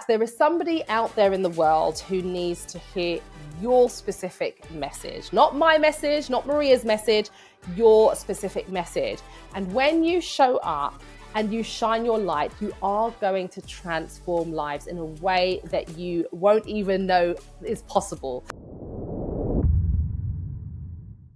that there is somebody out there in the world who needs to hear your specific message. Not my message, not Maria's message, your specific message. And when you show up and you shine your light, you are going to transform lives in a way that you won't even know is possible.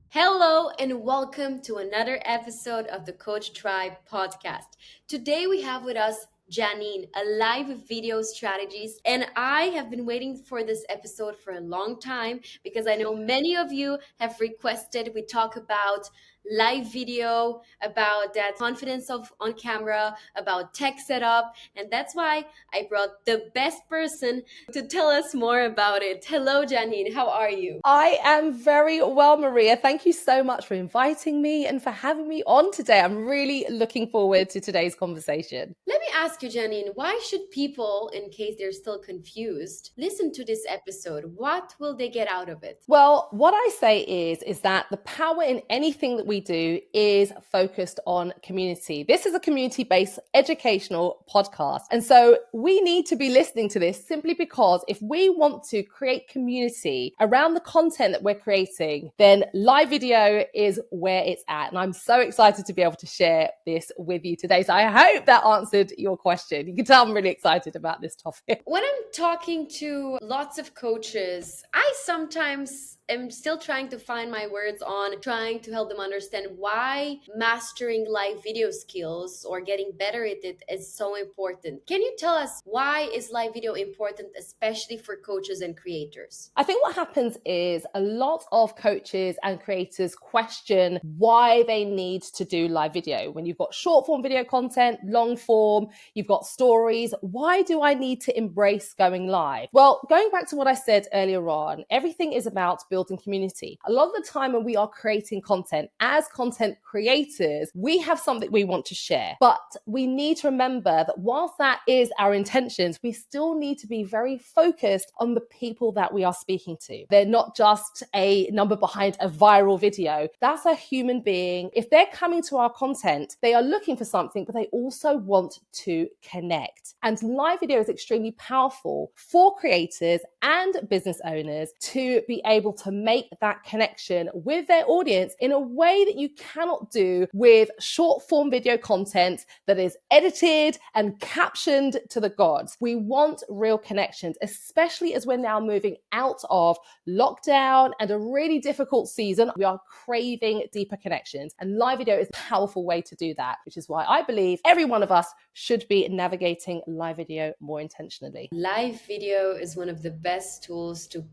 Hello and welcome to another episode of the Coach Tribe podcast. Today we have with us Janine, a live video strategist, and I have been waiting for this episode for a long time because I know many of you have requested we talk about live video, about that confidence of on camera, about tech setup, and that's why I brought the best person to tell us more about it. Hello Janine, how are you? I am very well, Maria. Thank you so much for inviting me and for having me on today. I'm really looking forward to today's conversation. Let me ask you, Janine, why should people, in case they're still confused, listen to this episode? What will they get out of it? Well, what I say is that the power in anything that we do is focused on community. This is a community-based educational podcast. And so we need to be listening to this simply because if we want to create community around the content that we're creating, then live video is where it's at. And I'm so excited to be able to share this with you today. So I hope that answered your question. You can tell I'm really excited about this topic. When I'm talking to lots of coaches, I sometimes am still trying to find my words on trying to help them understand why mastering live video skills or getting better at it is so important. Can you tell us why is live video important, especially for coaches and creators? I think what happens is a lot of coaches and creators question why they need to do live video. When you've got short form video content, long form, you've got stories, why do I need to embrace going live? Well, going back to what I said earlier on, everything is about building community. A lot of the time when we are creating content, as content creators, we have something we want to share. But we need to remember that whilst that is our intentions, we still need to be very focused on the people that we are speaking to. They're not just a number behind a viral video. That's a human being. If they're coming to our content, they are looking for something, but they also want to connect. And live video is extremely powerful for creators and business owners to be able to make that connection with their audience in a way that you cannot do with short form video content that is edited and captioned to the gods. We want real connections, especially as we're now moving out of lockdown and a really difficult season. We are craving deeper connections, and live video is a powerful way to do that, which is why I believe every one of us should be navigating live video more intentionally. Live video is one of the best tools to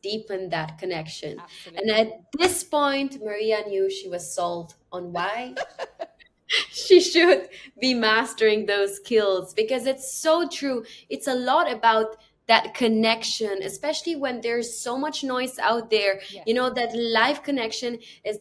deepen that connection. Absolutely. And at this point, Maria knew she was sold on why she should be mastering those skills, because it's so true. It's a lot about that connection, especially when there's so much noise out there. Yes. You know, that live connection is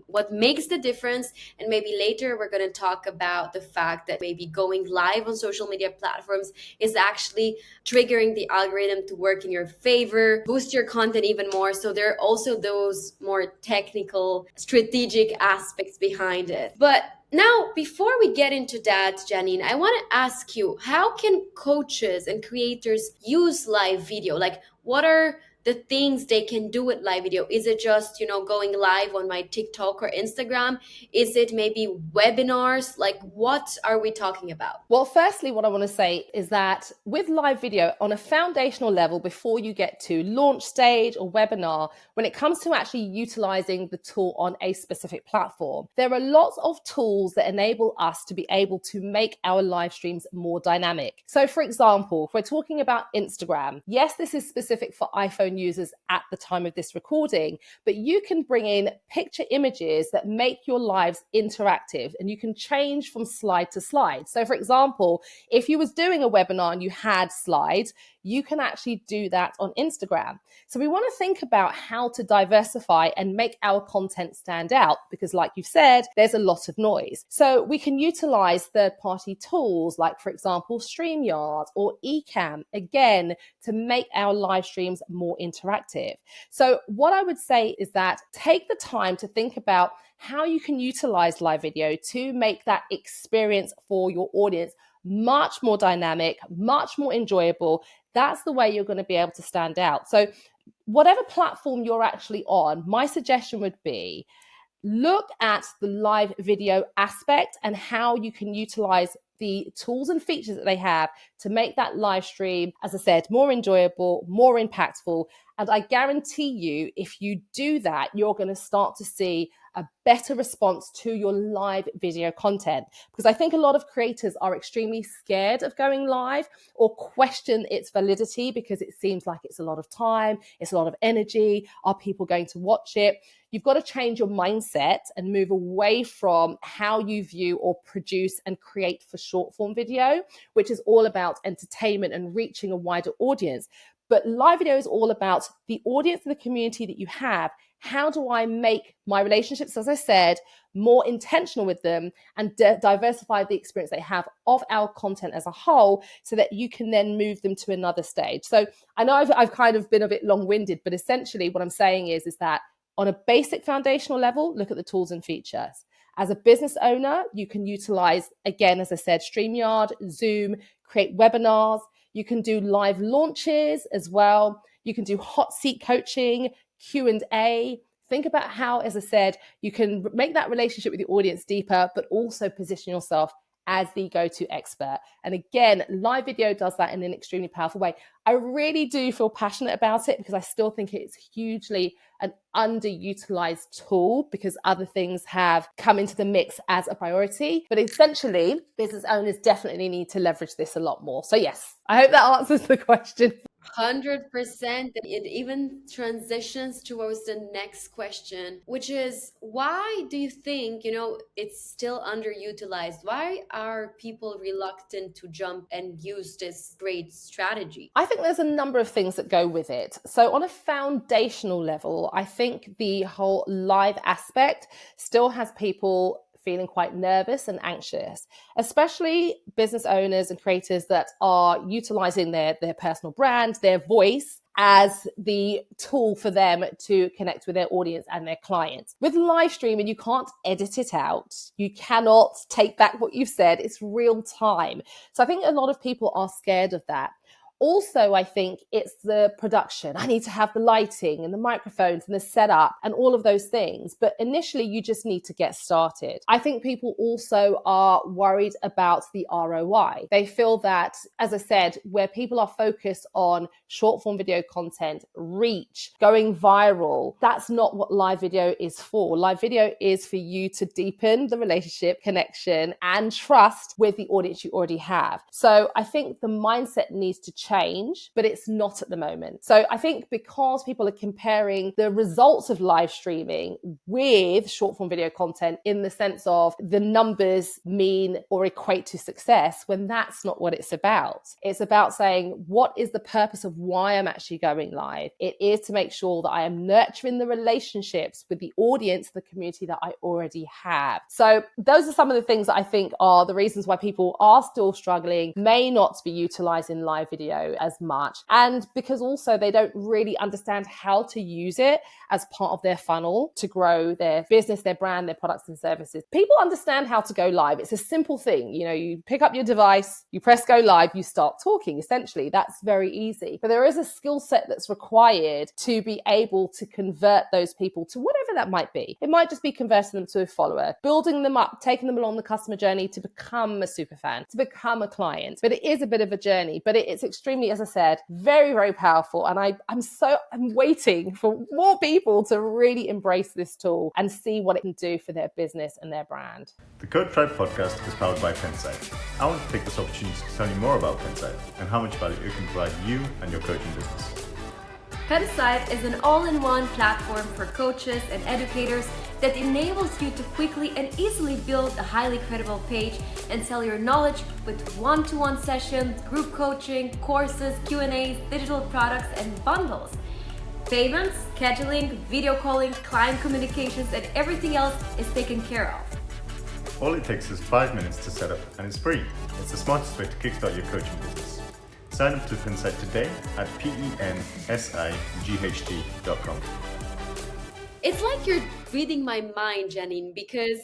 what makes the difference. And maybe later we're going to talk about the fact that maybe going live on social media platforms is actually triggering the algorithm to work in your favor, boost your content even more. So there are also those more technical, strategic aspects behind it. But now, before we get into that, Janine, I want to ask you, how can coaches and creators use live video? Like, what are the things they can do with live video? Is it just, going live on my TikTok or Instagram? Is it maybe webinars? Like, what are we talking about? Well, firstly, what I want to say is that with live video on a foundational level, before you get to launch stage or webinar, when it comes to actually utilizing the tool on a specific platform, there are lots of tools that enable us to be able to make our live streams more dynamic. So for example, if we're talking about Instagram, yes, this is specific for iPhone users at the time of this recording, but you can bring in picture images that make your lives interactive, and you can change from slide to slide. So for example, if you was doing a webinar and you had slides, you can actually do that on Instagram. So we want to think about how to diversify and make our content stand out, because like you've said, there's a lot of noise. So we can utilize third-party tools like, for example, StreamYard or Ecamm, again, to make our live streams more interactive. So what I would say is that take the time to think about how you can utilize live video to make that experience for your audience much more dynamic, much more enjoyable. That's the way you're going to be able to stand out. So whatever platform you're actually on, my suggestion would be look at the live video aspect and how you can utilize the tools and features that they have to make that live stream, as I said, more enjoyable, more impactful. And I guarantee you, if you do that, you're going to start to see a better response to your live video content. Because I think a lot of creators are extremely scared of going live or question its validity because it seems like it's a lot of time, it's a lot of energy. Are people going to watch it? You've got to change your mindset and move away from how you view or produce and create for short form video, which is all about entertainment and reaching a wider audience. But live video is all about the audience and the community that you have. How do I make my relationships, as I said, more intentional with them and diversify the experience they have of our content as a whole so that you can then move them to another stage? So I know I've kind of been a bit long-winded, but essentially what I'm saying is that on a basic foundational level, look at the tools and features. As a business owner, you can utilize, again, as I said, StreamYard, Zoom, create webinars. You can do live launches as well. You can do hot seat coaching, Q&A. Think about how, as I said, you can make that relationship with the audience deeper, but also position yourself as the go-to expert. And again, live video does that in an extremely powerful way. I really do feel passionate about it because I still think it's hugely an underutilized tool because other things have come into the mix as a priority. But essentially, business owners definitely need to leverage this a lot more. So yes, I hope that answers the question. 100%. It even transitions towards the next question, which is, why do you think, it's still underutilized? Why are people reluctant to jump and use this great strategy? I think there's a number of things that go with it. So on a foundational level, I think the whole live aspect still has people feeling quite nervous and anxious, especially business owners and creators that are utilizing their personal brand, their voice as the tool for them to connect with their audience and their clients. With live streaming, you can't edit it out. You cannot take back what you've said. It's real time. So I think a lot of people are scared of that. Also, I think it's the production. I need to have the lighting and the microphones and the setup and all of those things. But initially, you just need to get started. I think people also are worried about the ROI. They feel that, as I said, where people are focused on short form video content, reach, going viral, that's not what live video is for. Live video is for you to deepen the relationship, connection, and trust with the audience you already have. So I think the mindset needs to change, but it's not at the moment. So I think because people are comparing the results of live streaming with short form video content in the sense of the numbers mean or equate to success, when that's not what it's about. It's about saying, what is the purpose of why I'm actually going live? It is to make sure that I am nurturing the relationships with the audience, the community that I already have. So those are some of the things that I think are the reasons why people are still struggling, may not be utilizing live video as much, and because also they don't really understand how to use it as part of their funnel to grow their business, their brand, their products and services. People understand how to go live. It's a simple thing. You pick up your device, you press go live, you start talking. Essentially, that's very easy. But there is a skill set that's required to be able to convert those people to whatever that might be. It might just be converting them to a follower, building them up, taking them along the customer journey to become a super fan, to become a client. But it is a bit of a journey, but it's extremely, as I said, very, very powerful. And I'm waiting for more people to really embrace this tool and see what it can do for their business and their brand. The Code Tribe podcast is powered by Pensight. I want to take this opportunity to tell you more about Pensight and how much value it can provide you and your coaching business. Pensight is an all-in-one platform for coaches and educators that enables you to quickly and easily build a highly credible page and sell your knowledge with one-to-one sessions, group coaching, courses, Q&As, digital products, and bundles. Payments, scheduling, video calling, client communications, and everything else is taken care of. All it takes is 5 minutes to set up, and it's free. It's the smartest way to kickstart your coaching business. Sign up to Pensight today at pensight.com. It's like you're reading my mind, Janine, because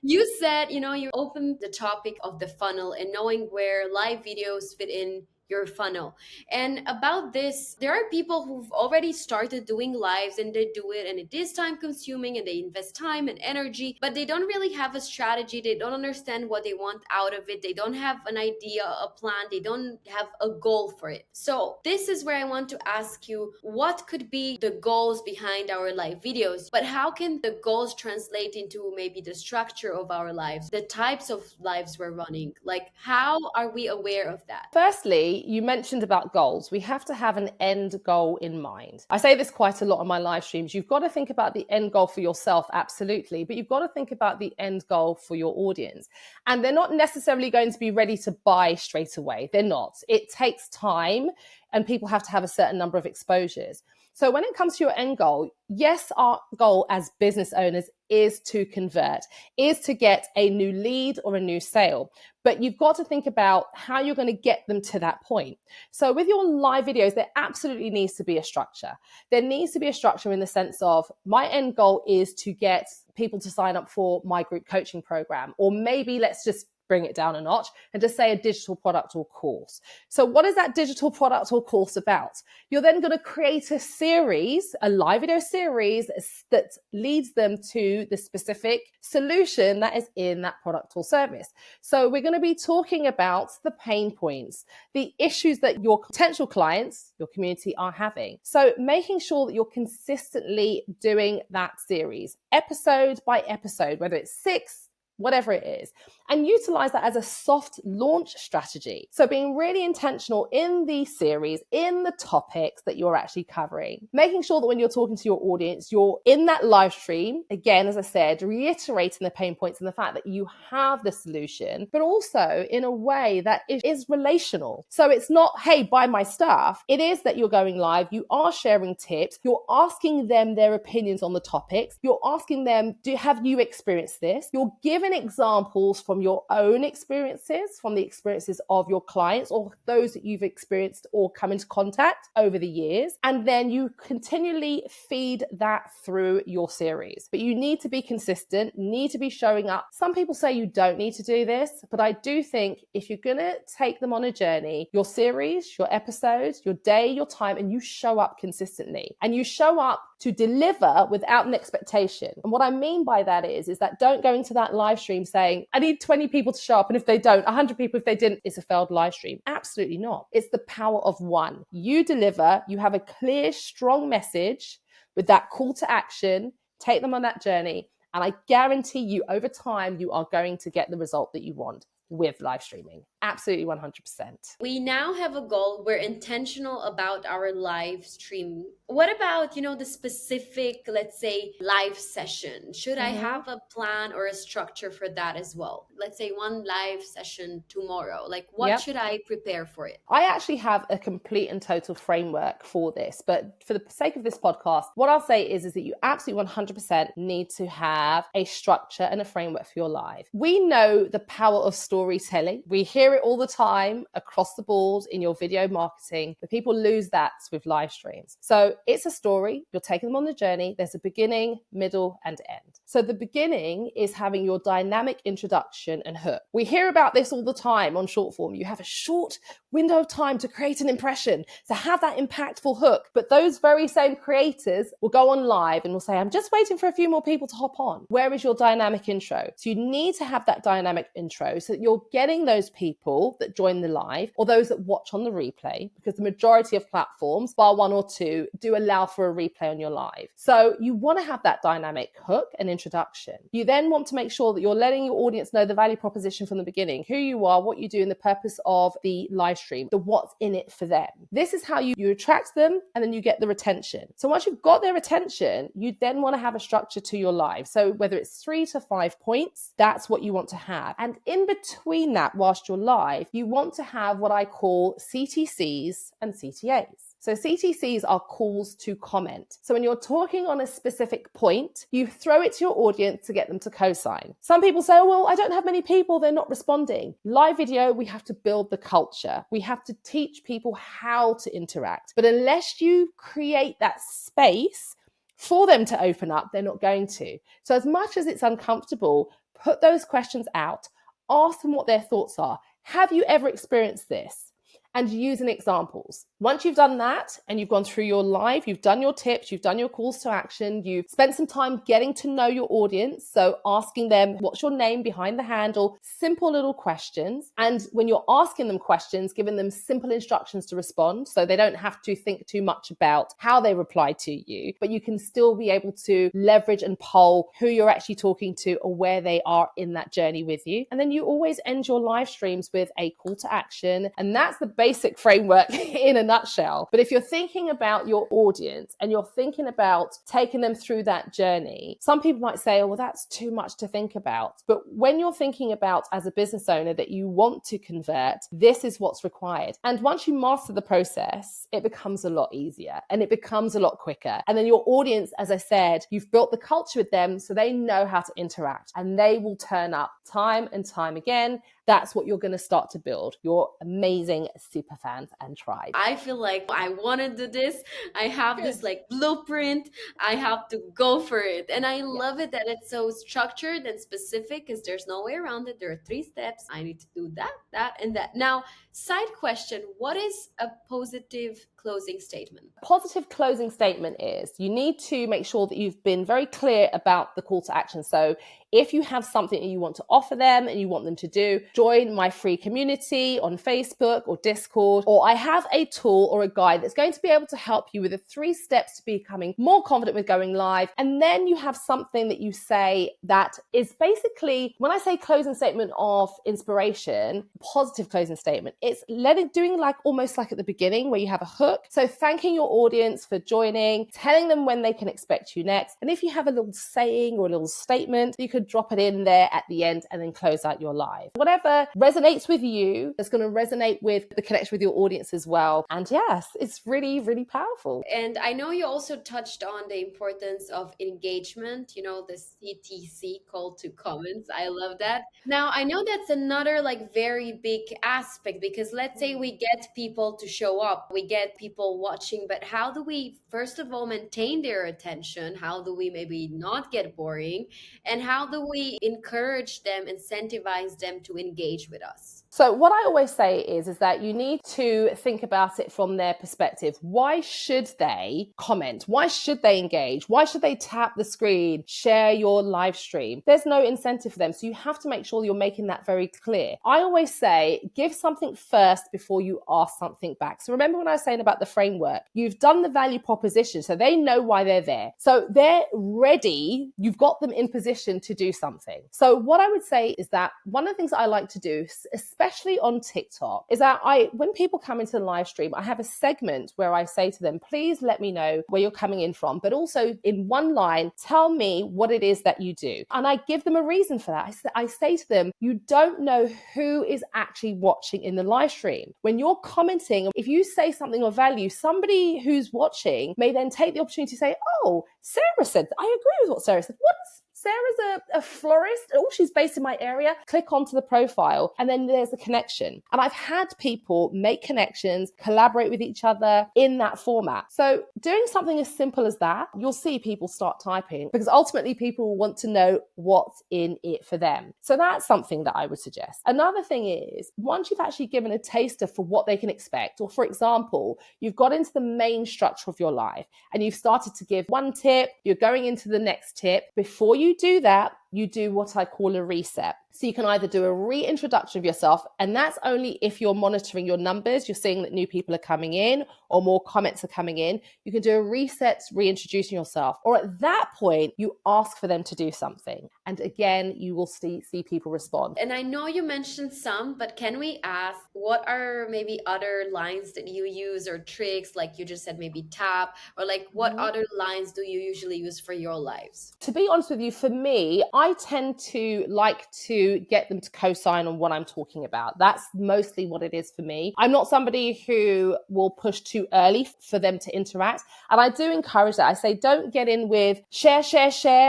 You said, you opened the topic of the funnel and knowing where live videos fit in your funnel. And about this, there are people who've already started doing lives and they do it and it is time consuming and they invest time and energy, but they don't really have a strategy. They don't understand what they want out of it. They don't have an idea, a plan. They don't have a goal for it. So this is where I want to ask you, what could be the goals behind our live videos, but how can the goals translate into maybe the structure of our lives, the types of lives we're running? Like, how are we aware of that? Firstly, you mentioned about goals. We have to have an end goal in mind. I say this quite a lot on my live streams. You've got to think about the end goal for yourself, absolutely, but you've got to think about the end goal for your audience. And they're not necessarily going to be ready to buy straight away. They're not. It takes time and people have to have a certain number of exposures. So when it comes to your end goal, yes, our goal as business owners is to convert, is to get a new lead or a new sale. But you've got to think about how you're going to get them to that point. So with your live videos, there absolutely needs to be a structure. There needs to be a structure in the sense of my end goal is to get people to sign up for my group coaching program, or maybe let's just bring it down a notch and just say a digital product or course. So what is that digital product or course about? You're then going to create a series, a live video series that leads them to the specific solution that is in that product or service. So we're going to be talking about the pain points, the issues that your potential clients, your community are having. So making sure that you're consistently doing that series, episode by episode, whether it's 6, whatever it is, and utilize that as a soft launch strategy. So being really intentional in the series, in the topics that you're actually covering, making sure that when you're talking to your audience, you're in that live stream, again, as I said, reiterating the pain points and the fact that you have the solution, but also in a way that is relational. So it's not, hey, buy my stuff. It is that you're going live, you are sharing tips, you're asking them their opinions on the topics, you're asking them, have you experienced this? You're giving examples from your own experiences, from the experiences of your clients or those that you've experienced or come into contact over the years. And then you continually feed that through your series. But you need to be consistent, need to be showing up. Some people say you don't need to do this, but I do think if you're going to take them on a journey, your series, your episodes, your day, your time, and you show up consistently and you show up to deliver without an expectation. And what I mean by that is that don't go into that live stream saying, I need 20 people to show up. And if they don't, 100 people, if they didn't, it's a failed live stream. Absolutely not. It's the power of one. You deliver, you have a clear, strong message with that call to action, take them on that journey. And I guarantee you over time, you are going to get the result that you want with live streaming. Absolutely 100%. We now have a goal. We're intentional about our live stream. What about, the specific, let's say, live session? Should I have a plan or a structure for that as well? Let's say one live session tomorrow. Like, what should I prepare for it? I actually have a complete and total framework for this. But for the sake of this podcast, what I'll say is that you absolutely 100% need to have a structure and a framework for your live. We know the power of storytelling. We hear it all the time across the board in your video marketing, but people lose that with live streams. So it's a story. You're taking them on the journey. There's a beginning, middle, and end. So the beginning is having your dynamic introduction and hook. We hear about this all the time on short form. You have a short window of time to create an impression, to have that impactful hook. But those very same creators will go on live and will say, I'm just waiting for a few more people to hop on. Where is your dynamic intro? So you need to have that dynamic intro so that you're getting those people that join the live or those that watch on the replay, because the majority of platforms, bar one or two, do allow for a replay on your live. So you want to have that dynamic hook and introduction. You then want to make sure that you're letting your audience know the value proposition from the beginning, who you are, what you do, and the purpose of the live stream, the what's in it for them. This is how you attract them and then you get the retention. So once you've got their attention, you then want to have a structure to your live. So whether it's 3 to 5 points, that's what you want to have. And in between that, whilst you're live, you want to have what I call CTCs and CTAs. So CTCs are calls to comment. So when you're talking on a specific point, you throw it to your audience to get them to co-sign. Some people say, oh, well, I don't have many people, they're not responding. Live video, we have to build the culture. We have to teach people how to interact. But unless you create that space for them to open up, they're not going to. So as much as it's uncomfortable, Put those questions out. Ask them what their thoughts are. Have you ever experienced this? And using examples. Once you've done that and you've gone through your live, you've done your tips, you've done your calls to action, you've spent some time getting to know your audience. So asking them, what's your name behind the handle? Simple little questions. And when you're asking them questions, giving them simple instructions to respond. So they don't have to think too much about how they reply to you, but you can still be able to leverage and poll who you're actually talking to or where they are in that journey with you. And then you always end your live streams with a call to action. And that's the basic framework in a nutshell. But if you're thinking about your audience and you're thinking about taking them through that journey, some people might say, oh, well, that's too much to think about. But when you're thinking about as a business owner that you want to convert, this is what's required. And once you master the process, it becomes a lot easier and it becomes a lot quicker. And then your audience, as I said, you've built the culture with them so they know how to interact and they will turn up time and time again. That's what you're going to start to build, your amazing super fans and tribe. I feel like I want to do this. I have this like blueprint. I have to go for it. And I love it that it's so structured and specific because there's no way around it. There are 3 steps. I need to do that, and that. Now, side question, what is a positive closing statement? Positive closing statement is you need to make sure that you've been very clear about the call to action. So if you have something that you want to offer them and you want them to do, join my free community on Facebook or Discord, or I have a tool or a guide that's going to be able to help you with the 3 steps to becoming more confident with going live. And then you have something that you say that is basically, when I say closing statement of inspiration, positive closing statement, it's doing like almost like at the beginning where you have a hook. So thanking your audience for joining, telling them when they can expect you next. And if you have a little saying or a little statement, you could drop it in there at the end and then close out your live. Whatever resonates with you, it's going to resonate with the connection with your audience as well. And yes, it's really, really powerful. And I know you also touched on the importance of engagement, the CTC, call to comments. I love that. Now, I know that's another like very big aspect because let's say we get people to show up, we get people watching, but how do we, first of all, maintain their attention? How do we maybe not get boring? And how do we encourage them, incentivize them to engage with us? So what I always say is that you need to think about it from their perspective. Why should they comment? Why should they engage? Why should they tap the screen, share your live stream? There's no incentive for them. So you have to make sure you're making that very clear. I always say, give something first before you ask something back. So remember when I was saying about the framework, you've done the value proposition. So they know why they're there. So they're ready. You've got them in position to do something. So what I would say is that one of the things I like to do, especially on TikTok, is that when people come into the live stream, I have a segment where I say to them, please let me know where you're coming in from, but also in one line, tell me what it is that you do. And I give them a reason for that. I say to them, you don't know who is actually watching in the live stream. When you're commenting, if you say something of value, somebody who's watching may then take the opportunity to say, oh, Sarah said, I agree with what Sarah said. What is Sarah's a florist. Oh, she's based in my area. Click onto the profile and then there's a connection. And I've had people make connections, collaborate with each other in that format. So doing something as simple as that, you'll see people start typing because ultimately people want to know what's in it for them. So that's something that I would suggest. Another thing is once you've actually given a taster for what they can expect, or for example, you've got into the main structure of your life and you've started to give one tip, you're going into the next tip. Before you do that, you do what I call a reset. So you can either do a reintroduction of yourself, and that's only if you're monitoring your numbers, you're seeing that new people are coming in or more comments are coming in. You can do a reset, reintroducing yourself. Or at that point, you ask for them to do something. And again, you will see people respond. And I know you mentioned some, but can we ask what are maybe other lines that you use or tricks? Like you just said, maybe tap, or like what other lines do you usually use for your lives? To be honest with you, for me, I tend to like to get them to co-sign on what I'm talking about. That's mostly what it is for me. I'm not somebody who will push too early for them to interact. And I do encourage that. I say, don't get in with share,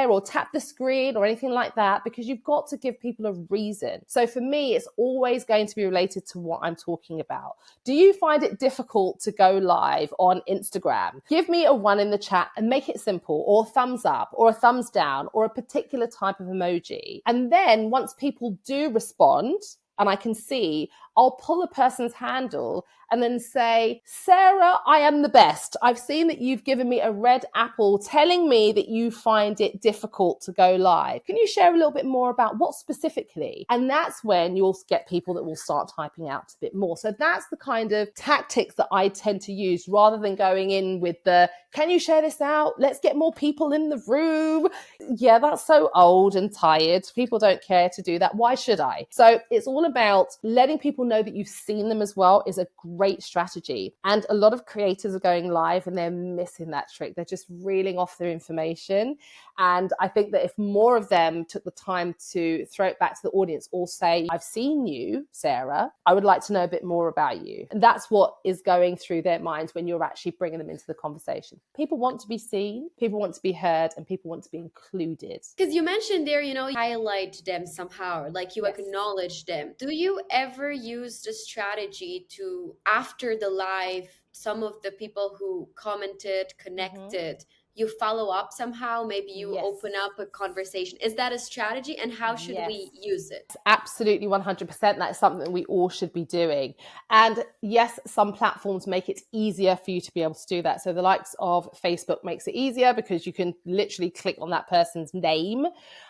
or tap the screen or anything like that, because you've got to give people a reason. So for me, it's always going to be related to what I'm talking about. Do you find it difficult to go live on Instagram? Give me a 1 in the chat and make it simple, or thumbs up or a thumbs down or a particular type type of emoji. And then once people do respond, and I can see, I'll pull a person's handle and then say, Sarah, I am the best. I've seen that you've given me a red apple telling me that you find it difficult to go live. Can you share a little bit more about what specifically? And that's when you'll get people that will start typing out a bit more. So that's the kind of tactics that I tend to use rather than going in with the, can you share this out? Let's get more people in the room. Yeah, that's so old and tired. People don't care to do that. Why should I? So it's all about letting people know that you've seen them as well is a great strategy. And a lot of creators are going live and they're missing that trick. They're just reeling off their information. And I think that if more of them took the time to throw it back to the audience or say, I've seen you, Sarah, I would like to know a bit more about you. And that's what is going through their minds when you're actually bringing them into the conversation. People want to be seen, people want to be heard, and people want to be included. Because you mentioned there, highlight them somehow, like you acknowledge them. Do you ever use the strategy to, after the live, some of the people who commented, connected, you follow up somehow? Maybe you open up a conversation. Is that a strategy, and how should we use it? Absolutely, 100%. That's something that we all should be doing. And yes, some platforms make it easier for you to be able to do that. So the likes of Facebook makes it easier because you can literally click on that person's name.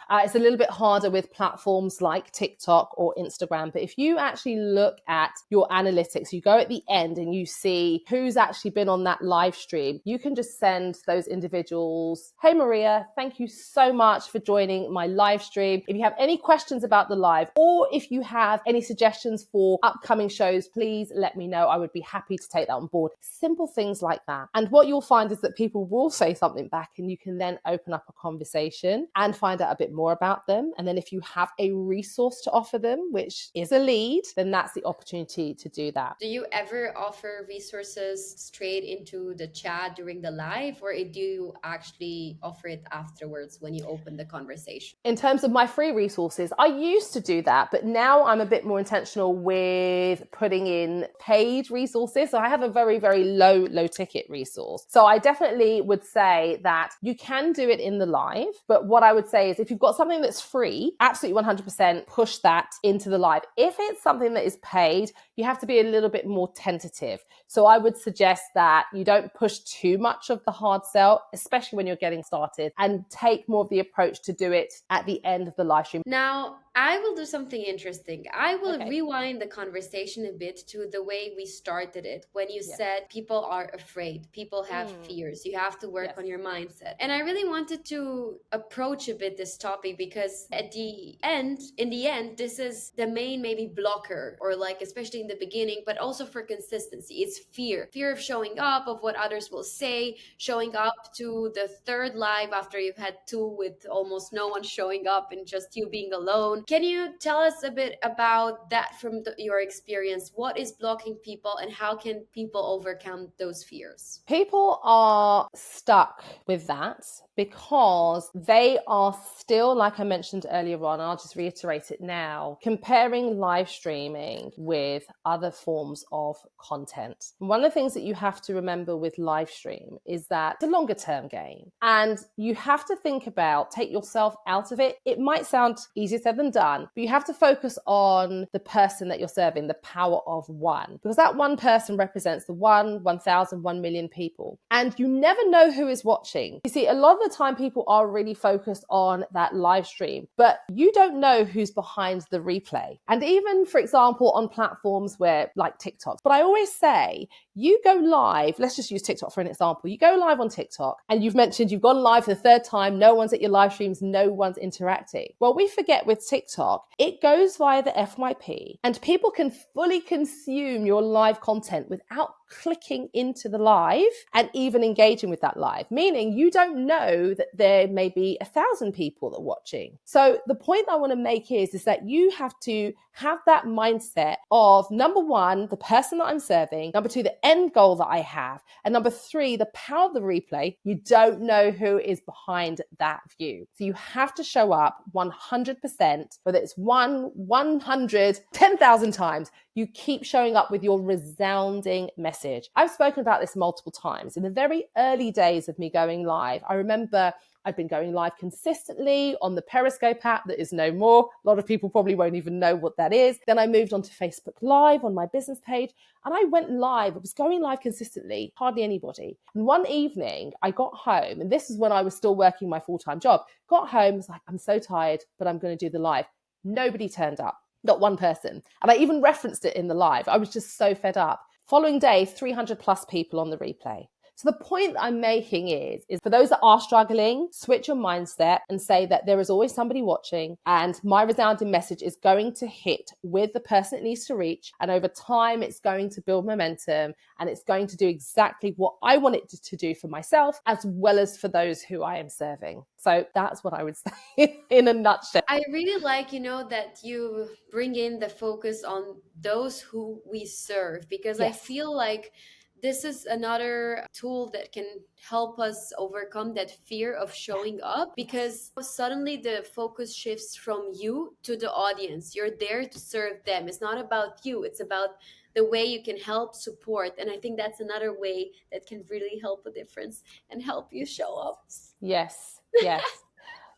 It's a little bit harder with platforms like TikTok or Instagram. But if you actually look at your analytics, you go at the end and you see who's actually been on that live stream, you can just send those individuals, hey, Maria, thank you so much for joining my live stream. If you have any questions about the live, or if you have any suggestions for upcoming shows, please let me know. I would be happy to take that on board. Simple things like that. And what you'll find is that people will say something back, and you can then open up a conversation and find out a bit more about them. And then if you have a resource to offer them, which is a lead, then that's the opportunity to do that. Do you ever offer resources straight into the chat during the live, or do you actually offer it afterwards when you open the conversation? In terms of my free resources, I used to do that, but now I'm a bit more intentional with putting in paid resources. So I have a very, very low ticket resource. So I definitely would say that you can do it in the live, but what I would say is if you've got something that's free, absolutely 100% push that into the live. If it's something that is paid, you have to be a little bit more tentative. So I would suggest that you don't push too much of the hard sell, especially when you're getting started, and take more of the approach to do it at the end of the live stream. Now, I will do something interesting. I will rewind the conversation a bit to the way we started it. When you said people are afraid, people have fears, you have to work on your mindset. And I really wanted to approach a bit this topic because in the end, this is the main maybe blocker, or like especially in the beginning, but also for consistency. It's fear of showing up, of what others will say, showing up to the third live after you've had two with almost no one showing up and just you being alone. Can you tell us a bit about that from your experience? What is blocking people, and how can people overcome those fears? People are stuck with that because they are still, like I mentioned earlier on, I'll just reiterate it now, comparing live streaming with other forms of content. One of the things that you have to remember with live stream is that it's a longer term game, and you have to think about, take yourself out of it. It might sound easier said than done, but you have to focus on the person that you're serving, the power of one, because that one person represents the 1,000, 1 million people. And you never know who is watching. You see, a lot of the time people are really focused on that live stream, but you don't know who's behind the replay. And even, for example, on platforms where like TikTok, but I always say, you go live, let's just use TikTok for an example. You go live on TikTok and you've mentioned you've gone live for the third time, no one's at your live streams, no one's interacting. Well, we forget with TikTok, it goes via the FYP and people can fully consume your live content without clicking into the live and even engaging with that live, meaning you don't know that there may be 1,000 people that are watching. So the point I want to make is that you have to have that mindset of, number one, the person that I'm serving, number two, the end goal that I have, and number three, the power of the replay. You don't know who is behind that view. So you have to show up 100%, whether it's 100, 10,000 times. You keep showing up with your resounding message. I've spoken about this multiple times. In the very early days of me going live, I remember I've been going live consistently on the Periscope app that is no more. A lot of people probably won't even know what that is. Then I moved on to Facebook Live on my business page, and I went live. I was going live consistently, hardly anybody. And one evening I got home, and this is when I was still working my full-time job. Got home, was like, I'm so tired, but I'm going to do the live. Nobody turned up, not one person. And I even referenced it in the live. I was just so fed up. Following day, 300 plus people on the replay. So the point that I'm making is for those that are struggling, switch your mindset and say that there is always somebody watching, and my resounding message is going to hit with the person it needs to reach. And over time, it's going to build momentum, and it's going to do exactly what I want it to do for myself, as well as for those who I am serving. So that's what I would say in a nutshell. I really like, that you bring in the focus on those who we serve, because I Yes. feel like this is another tool that can help us overcome that fear of showing up, because suddenly the focus shifts from you to the audience. You're there to serve them. It's not about you. It's about the way you can help support. And I think that's another way that can really help a difference and help you show up. Yes.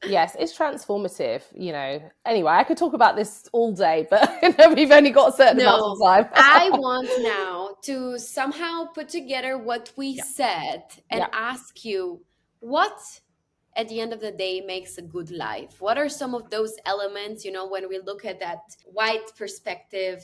Yes, it's transformative, Anyway, I could talk about this all day, but we've only got a certain amount of time. I want now to somehow put together what we said and ask you, what at the end of the day makes a good life? What are some of those elements, when we look at that wide perspective,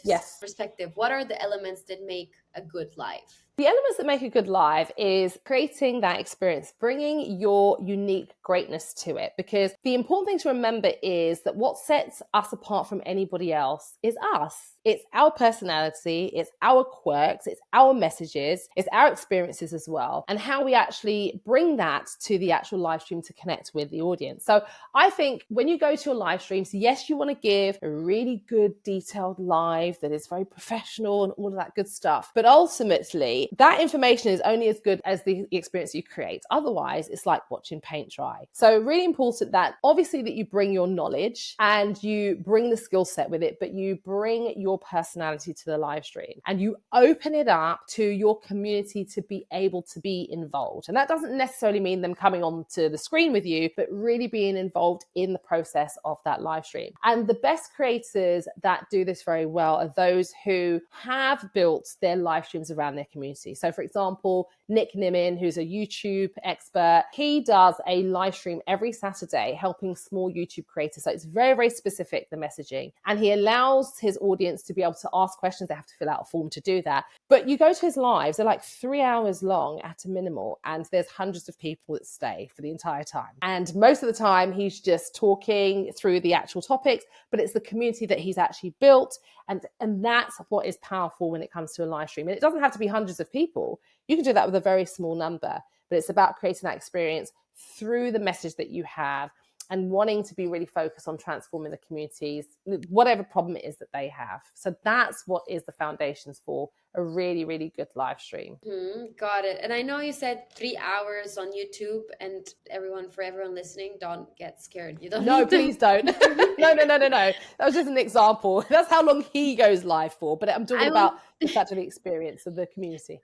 what are the elements that make a good life? The elements that make a good live is creating that experience, bringing your unique greatness to it. Because the important thing to remember is that what sets us apart from anybody else is us. It's our personality, it's our quirks, it's our messages, it's our experiences as well, and how we actually bring that to the actual live stream to connect with the audience. So I think when you go to your live streams, yes, you want to give a really good detailed live that is very professional and all of that good stuff. But ultimately, that information is only as good as the experience you create. Otherwise, it's like watching paint dry. So really important that obviously that you bring your knowledge and you bring the skill set with it, but you bring your personality to the live stream and you open it up to your community to be able to be involved. And that doesn't necessarily mean them coming onto the screen with you, but really being involved in the process of that live stream. And the best creators that do this very well are those who have built their live streams around their community. So for example, Nick Nimmin, who's a YouTube expert, he does a live stream every Saturday helping small YouTube creators. So it's very, very specific, the messaging. And he allows his audience to be able to ask questions. They have to fill out a form to do that. But you go to his lives, they're like 3 hours long at a minimal, and there's hundreds of people that stay for the entire time. And most of the time, he's just talking through the actual topics, but it's the community that he's actually built. And that's what is powerful when it comes to a live stream. And it doesn't have to be hundreds of people. You can do that with a very small number, but it's about creating that experience through the message that you have and wanting to be really focused on transforming the communities, whatever problem it is that they have. So that's what is the foundations for a really, really good live stream. Got it. And I know you said 3 hours on YouTube, and for everyone listening, don't get scared. You don't. No, please don't. No. That was just an example. That's how long he goes live for. But I'm talking about the fact of the experience of the community.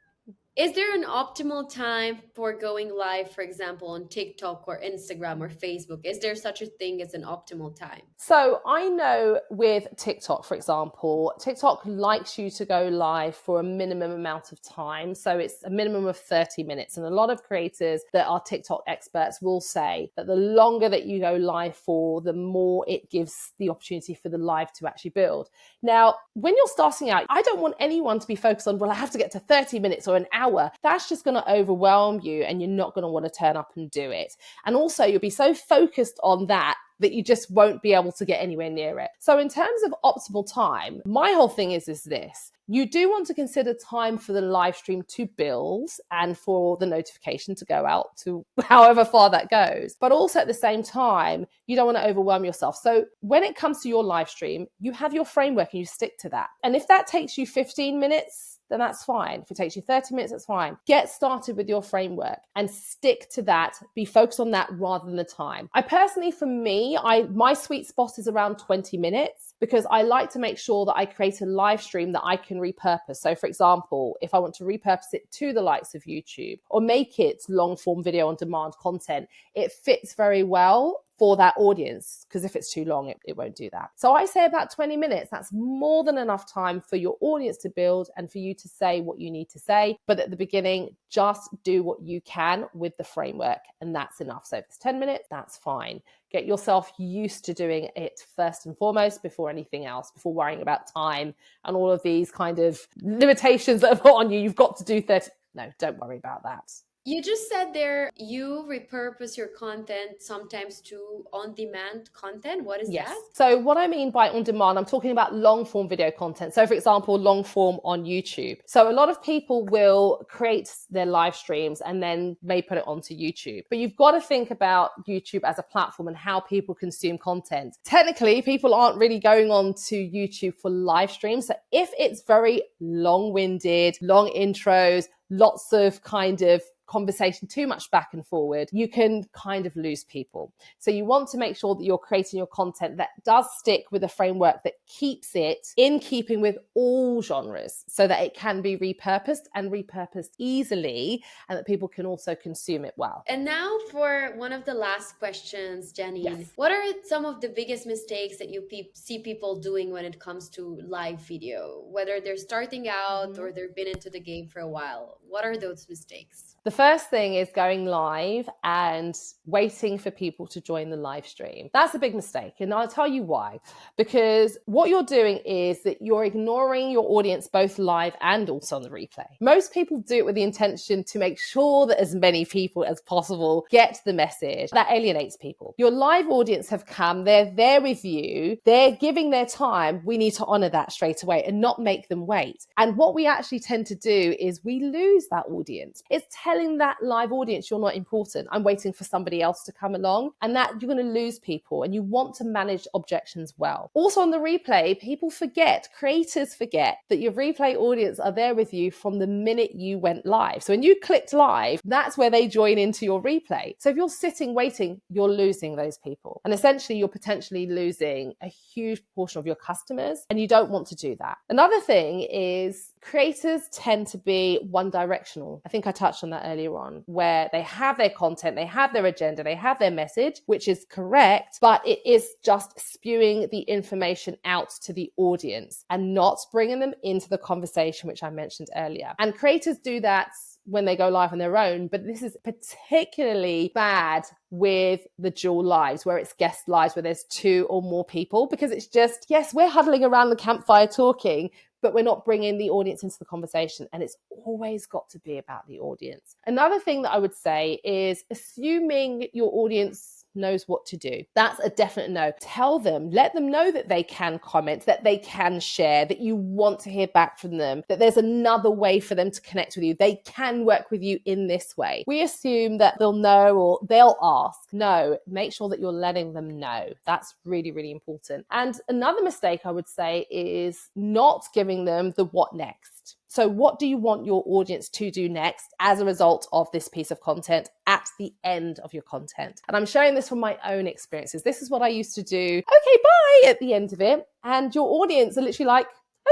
Is there an optimal time for going live, for example, on TikTok or Instagram or Facebook? Is there such a thing as an optimal time? So I know with TikTok, for example, TikTok likes you to go live for a minimum amount of time. So it's a minimum of 30 minutes. And a lot of creators that are TikTok experts will say that the longer that you go live for, the more it gives the opportunity for the live to actually build. Now, when you're starting out, I don't want anyone to be focused on, well, I have to get to 30 minutes or an hour. That's just going to overwhelm you and you're not going to want to turn up and do it. And also you'll be so focused on that you just won't be able to get anywhere near it. So in terms of optimal time, my whole thing is this. You do want to consider time for the live stream to build and for the notification to go out to however far that goes. But also at the same time, you don't want to overwhelm yourself. So when it comes to your live stream, you have your framework and you stick to that. And if that takes you 15 minutes, then that's fine. If it takes you 30 minutes, that's fine. Get started with your framework and stick to that. Be focused on that rather than the time. I personally, for me, my sweet spot is around 20 minutes because I like to make sure that I create a live stream that I can repurpose. So for example, if I want to repurpose it to the likes of YouTube or make it long form video on demand content, it fits very well for that audience, because if it's too long, it won't do that. So I say about 20 minutes. That's more than enough time for your audience to build and for you to say what you need to say. But at the beginning, just do what you can with the framework, and that's enough. So if it's 10 minutes, that's fine. Get yourself used to doing it first and foremost before anything else, before worrying about time and all of these kind of limitations that are put on you. You've got to do 30. No, don't worry about that. You just said there you repurpose your content sometimes to on-demand content. What is that? So what I mean by on-demand, I'm talking about long-form video content. So for example, long-form on YouTube. So a lot of people will create their live streams and then may put it onto YouTube. But you've got to think about YouTube as a platform and how people consume content. Technically, people aren't really going on to YouTube for live streams. So if it's very long-winded, long intros, lots of kind of conversation, too much back and forward, you can kind of lose people. So you want to make sure that you're creating your content that does stick with a framework that keeps it in keeping with all genres so that it can be repurposed and repurposed easily and that people can also consume it well. And now for one of the last questions, Janine. What are some of the biggest mistakes that you see people doing when it comes to live video, whether they're starting out or they've been into the game for a while? What are those mistakes? The first thing is going live and waiting for people to join the live stream. That's a big mistake. And I'll tell you why. Because what you're doing is that you're ignoring your audience both live and also on the replay. Most people do it with the intention to make sure that as many people as possible get the message. That alienates people. Your live audience have come, they're there with you, they're giving their time. We need to honor that straight away and not make them wait. And what we actually tend to do is we lose that audience. It's telling that live audience you're not important. I'm waiting for somebody else to come along, and that you're going to lose people, and you want to manage objections well. Also on the replay, people forget, creators forget that your replay audience are there with you from the minute you went live. So when you clicked live, that's where they join into your replay. So if you're sitting waiting, you're losing those people. And essentially you're potentially losing a huge portion of your customers, and you don't want to do that. Another thing is creators tend to be one directional. I think I touched on that earlier on, where they have their content, they have their agenda, they have their message, which is correct, but it is just spewing the information out to the audience and not bringing them into the conversation, which I mentioned earlier. And creators do that when they go live on their own, but this is particularly bad with the dual lives, where it's guest lives, where there's 2 or more people, because it's just, yes, we're huddling around the campfire talking, but we're not bringing the audience into the conversation. And it's always got to be about the audience. Another thing that I would say is assuming your audience knows what to do. That's a definite no. Tell them, let them know that they can comment, that they can share, that you want to hear back from them, that there's another way for them to connect with you. They can work with you in this way. We assume that they'll know or they'll ask. No, make sure that you're letting them know. That's really, really important. And another mistake I would say is not giving them the what next. So what do you want your audience to do next as a result of this piece of content at the end of your content? And I'm sharing this from my own experiences. This is what I used to do. Okay, bye at the end of it. And your audience are literally like,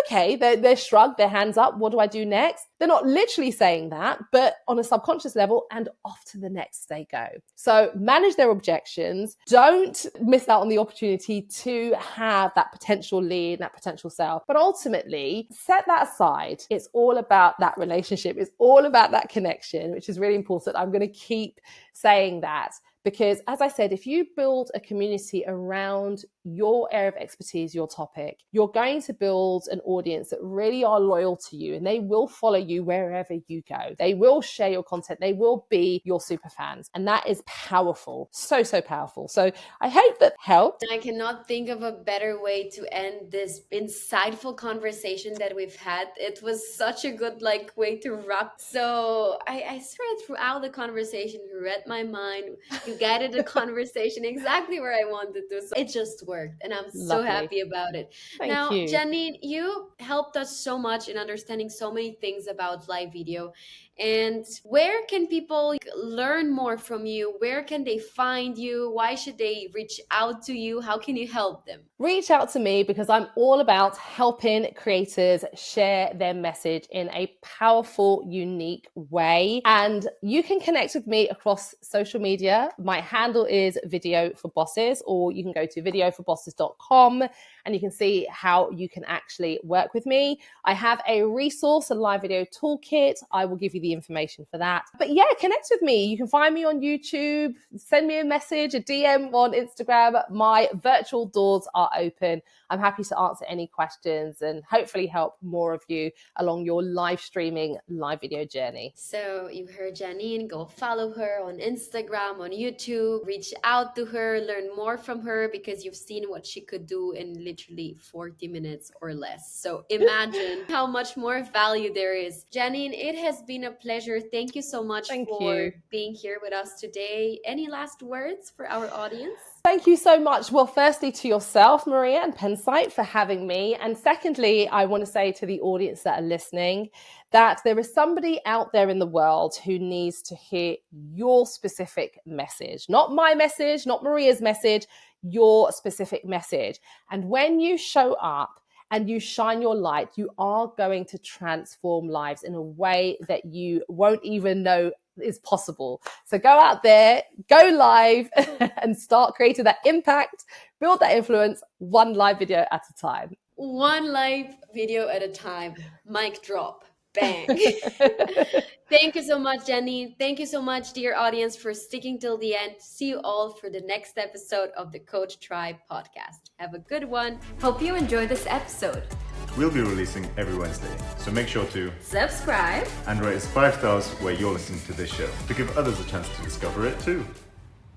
okay, they're shrugged, their hands up. What do I do next? They're not literally saying that, but on a subconscious level, and off to the next they go. So manage their objections. Don't miss out on the opportunity to have that potential lead, that potential sale. But ultimately, set that aside. It's all about that relationship. It's all about that connection, which is really important. I'm going to keep saying that. Because as I said, if you build a community around your area of expertise, your topic, you're going to build an audience that really are loyal to you, and they will follow you wherever you go. They will share your content. They will be your super fans. And that is powerful. So, so powerful. So I hope that helped. I cannot think of a better way to end this insightful conversation that we've had. It was such a good way to wrap. So I swear throughout the conversation, you read my mind. You guided the conversation exactly where I wanted to. So it just worked. And I'm so Lovely. happy about it. Thank Now, you. Janine, you helped us so much in understanding so many things about live video. And where can people learn more from you? Where can they find you? Why should they reach out to you? How can you help them? Reach out to me because I'm all about helping creators share their message in a powerful, unique way. And you can connect with me across social media. My handle is Video for Bosses, or you can go to videoforbosses.com and you can see how you can actually work with me. I have a resource, a live video toolkit. I will give you the information for that. But yeah, connect with me. You can find me on YouTube, send me a message, a DM on Instagram. My virtual doors are open. I'm happy to answer any questions and hopefully help more of you along your live streaming, live video journey. So you heard Janine. Go follow her on Instagram, on YouTube, reach out to her, learn more from her, because you've seen what she could do in literally 40 minutes or less. So imagine how much more value there is. Janine, it has been a pleasure. Thank you so much for being here with us today. Any last words for our audience? Thank you so much. Well, firstly, to yourself, Maria and Pensight, for having me. And secondly, I want to say to the audience that are listening that there is somebody out there in the world who needs to hear your specific message, not my message, not Maria's message, your specific message. And when you show up and you shine your light, you are going to transform lives in a way that you won't even know is possible. So go out there, go live and start creating that impact, build that influence, one live video at a time. One live video at a time. Mic drop. Bang. Thank you so much, Janine. Thank you so much, dear audience, for sticking till the end. See you all for the next episode of the Coach Tribe podcast. Have a good one. Hope you enjoyed this episode. We'll be releasing every Wednesday, so make sure to subscribe and rate us 5 stars where you're listening to this show to give others a chance to discover it too.